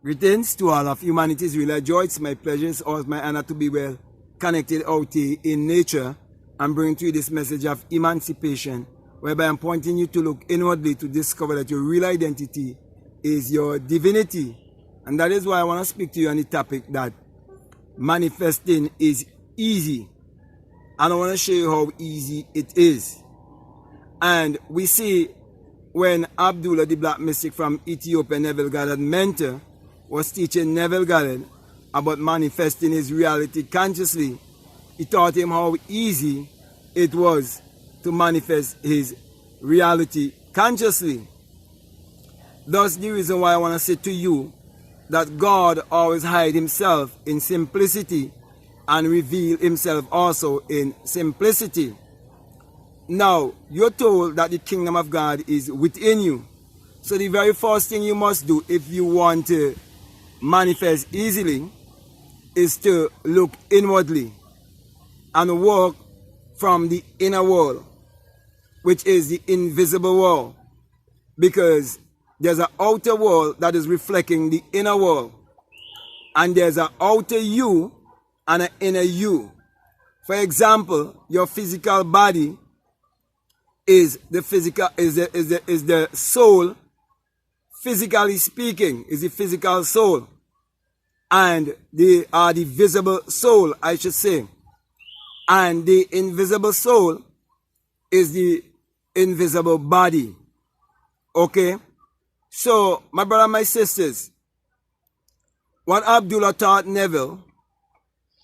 Greetings to all of humanity's real joy. It's my pleasure, it's always my honor to be well connected out here in nature and bring to you this message of emancipation, whereby I'm pointing you to look inwardly to discover that your real identity is your divinity. And that is why I want to speak to you on the topic that manifesting is easy. And I want to show you how easy it is. And we see when Abdullah, the black mystic from Ethiopia, Neville Goddard mentor, was teaching Neville Goddard about manifesting his reality consciously, he taught him how easy it was to manifest his reality consciously. Thus the reason why I want to say to you that God always hides himself in simplicity and reveal himself also in simplicity. Now, you're told that the kingdom of God is within you. So the very first thing you must do if you want to manifest easily is to look inwardly and work from the inner world, which is the invisible world, because there's an outer world that is reflecting the inner world, and there's an outer you and an inner you. For example, your physical body is the soul, physically speaking, is the physical soul, and they are the visible soul, I should say, and the invisible soul is the invisible body. Okay, so my brother and my sisters, what Abdullah taught Neville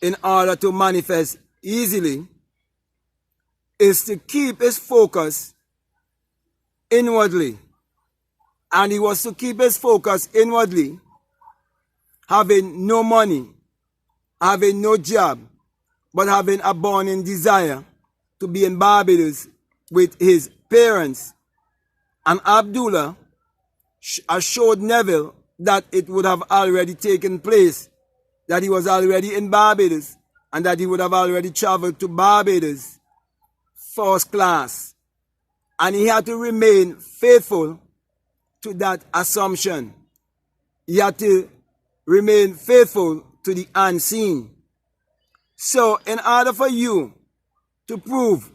in order to manifest easily is to keep his focus inwardly. And he was to keep his focus inwardly, having no money, having no job, but having a burning desire to be in Barbados with his parents. And Abdullah assured Neville that it would have already taken place, that he was already in Barbados, and that he would have already traveled to Barbados first class. And he had to remain faithful to that assumption. He had to remain faithful to the unseen. So in order for you to prove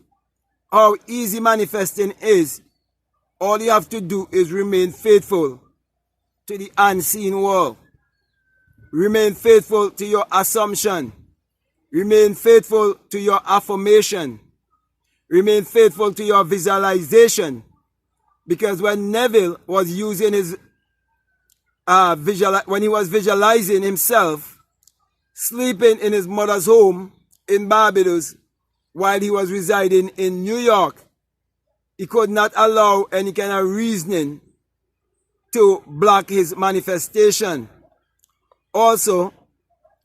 how easy manifesting is, all you have to do is remain faithful to the unseen world. Remain faithful to your assumption. Remain faithful to your affirmation. Remain faithful to your visualization. Because when Neville was using his when he was visualizing himself sleeping in his mother's home in Barbados while he was residing in New York, he could not allow any kind of reasoning to block his manifestation. Also,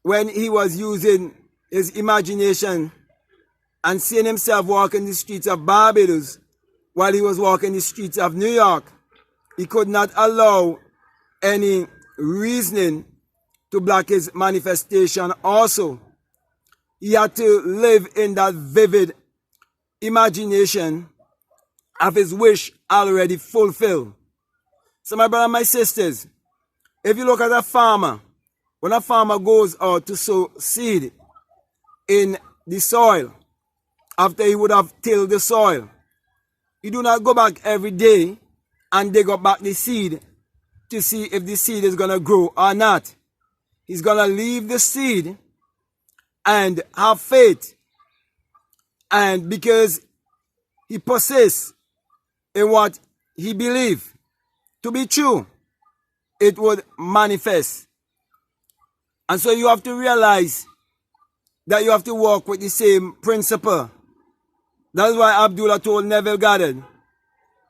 when he was using his imagination and seeing himself walking the streets of Barbados while he was walking the streets of New York, he could not allow any reasoning to block his manifestation also. He had to live in that vivid imagination of his wish already fulfilled. So my brother and my sisters, if you look at a farmer, when a farmer goes out to sow seed in the soil, after he would have tilled the soil, he do not go back every day and dig up back the seed to see if the seed is going to grow or not. He's going to leave the seed and have faith. And because he persists in what he believes to be true, it would manifest. And so you have to realize that you have to work with the same principle. That's why Abdullah told Neville Goddard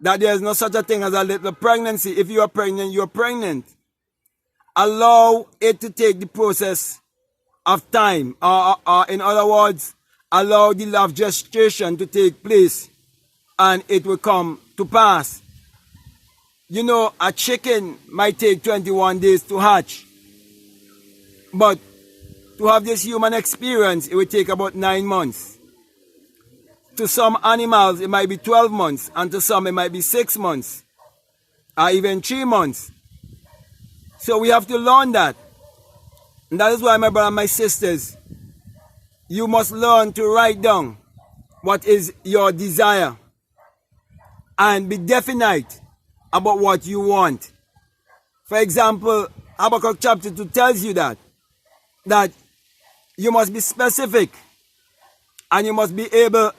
that there is no such a thing as a little pregnancy. If you are pregnant, you are pregnant. Allow it to take the process of time. In other words, allow the love gestation to take place and it will come to pass. You know, a chicken might take 21 days to hatch. But to have this human experience, it will take about 9 months. To some animals, it might be 12 months, and to some, it might be 6 months, or even 3 months. So we have to learn that. And that is why, my brother and my sisters, you must learn to write down what is your desire and be definite about what you want. For example, Habakkuk chapter 2 tells you that you must be specific and you must be able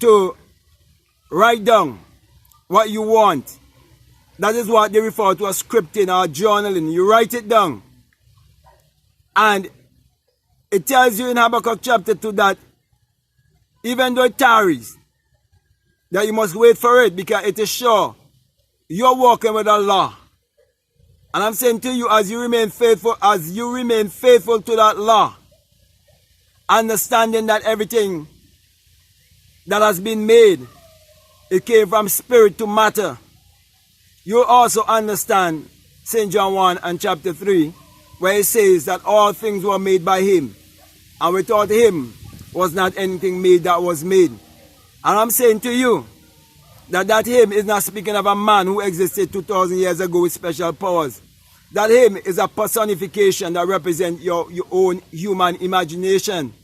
to write down what you want. That is what they refer to as scripting or journaling. You write it down. And it tells you in Habakkuk chapter 2 that even though it tarries, that you must wait for it because it is sure you're walking with Allah. And I'm saying to you, as you remain faithful to that law, understanding that everything that has been made, it came from spirit to matter. You also understand St. John 1 and chapter 3, where it says that all things were made by him, and without him was not anything made that was made. And I'm saying to you that him is not speaking of a man who existed 2,000 years ago with special powers. That him is a personification that represents your own human imagination.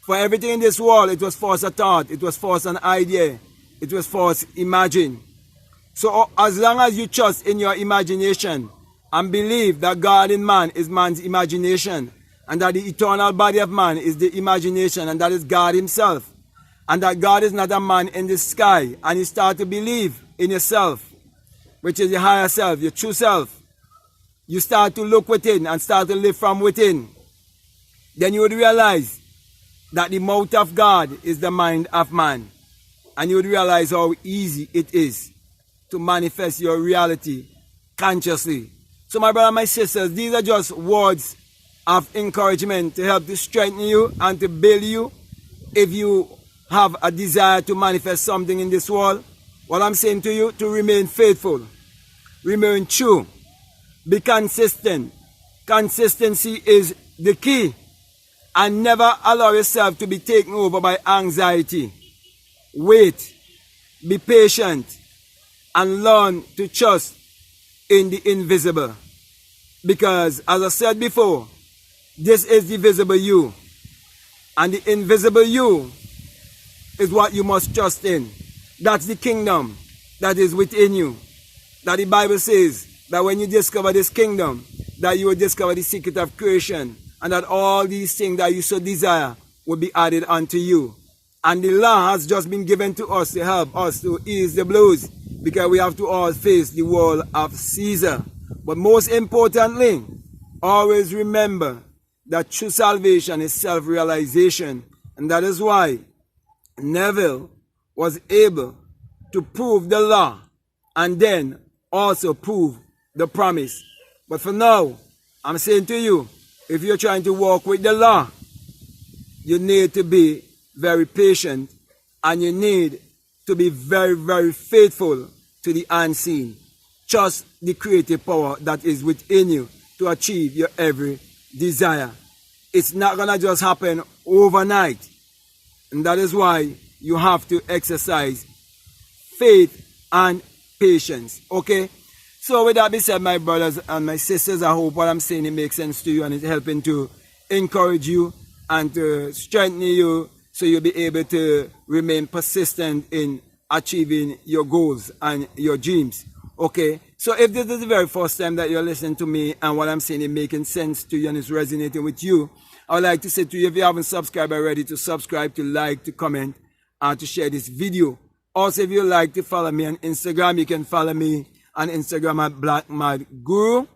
For everything in this world, it was first a thought, it was first an idea, it was first imagined. So as long as you trust in your imagination and believe that God in man is man's imagination, and that the eternal body of man is the imagination, and that is God himself, and that God is not a man in the sky, and you start to believe in yourself, which is your higher self, your true self, you start to look within and start to live from within, then you would realize that the mouth of God is the mind of man. And you would realize how easy it is to manifest your reality consciously. So my brother and my sisters, these are just words of encouragement to help to strengthen you and to build you. If you have a desire to manifest something in this world, what I'm saying to you, to remain faithful, remain true, be consistent. Consistency is the key. And never allow yourself to be taken over by anxiety. Wait, be patient, and learn to trust in the invisible. Because, as I said before, this is the visible you. And the invisible you is what you must trust in. That's the kingdom that is within you. That the Bible says that when you discover this kingdom, that you will discover the secret of creation, and that all these things that you so desire will be added unto you. And the law has just been given to us to help us to ease the blows, because we have to all face the world of Caesar. But most importantly, always remember that true salvation is self-realization. And that is why Neville was able to prove the law and then also prove the promise. But for now, I'm saying to you, if you're trying to walk with the law, you need to be very patient, and you need to be very, very faithful to the unseen. Trust the creative power that is within you to achieve your every desire. It's not going to just happen overnight. And that is why you have to exercise faith and patience. Okay? So with that being said, my brothers and my sisters, I hope what I'm saying it makes sense to you and it's helping to encourage you and to strengthen you so you'll be able to remain persistent in achieving your goals and your dreams. Okay? So if this is the very first time that you're listening to me and what I'm saying is making sense to you and it's resonating with you, I would like to say to you, if you haven't subscribed already, to subscribe, to like, to comment, and to share this video. Also, if you like to follow me on Instagram, you can follow me on Instagram at Black Mad Guru.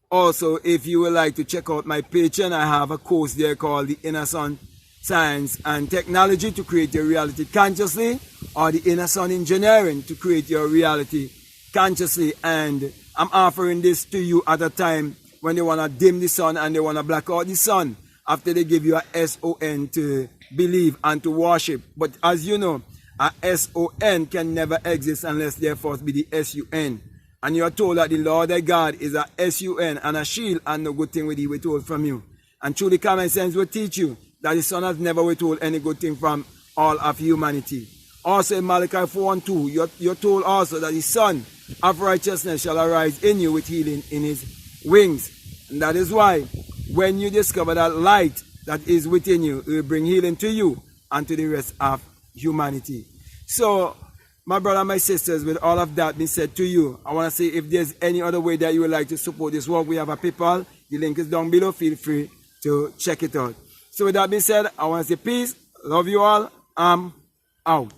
Also, if you would like to check out my Patreon, I have a course there called The Inner Sun Science and Technology to create your reality consciously, or The Inner Sun Engineering to create your reality consciously. And I'm offering this to you at a time when they want to dim the sun and they want to black out the sun after they give you a S-O-N to believe and to worship. But as you know, a S-O-N can never exist unless there first be the S-U-N. And you are told that the Lord thy God is a S-U-N and a shield, and no good thing will he withhold from you. And truly common sense will teach you that the Son has never withhold any good thing from all of humanity. Also in Malachi 4:2, you're told also that the Son of righteousness shall arise in you with healing in his wings. And that is why when you discover that light that is within you, it will bring healing to you and to the rest of humanity. So, my brother and my sisters, with all of that being said to you, I want to say if there's any other way that you would like to support this work, we have a PayPal. The link is down below. Feel free to check it out. So with that being said, I want to say peace. Love you all. I'm out.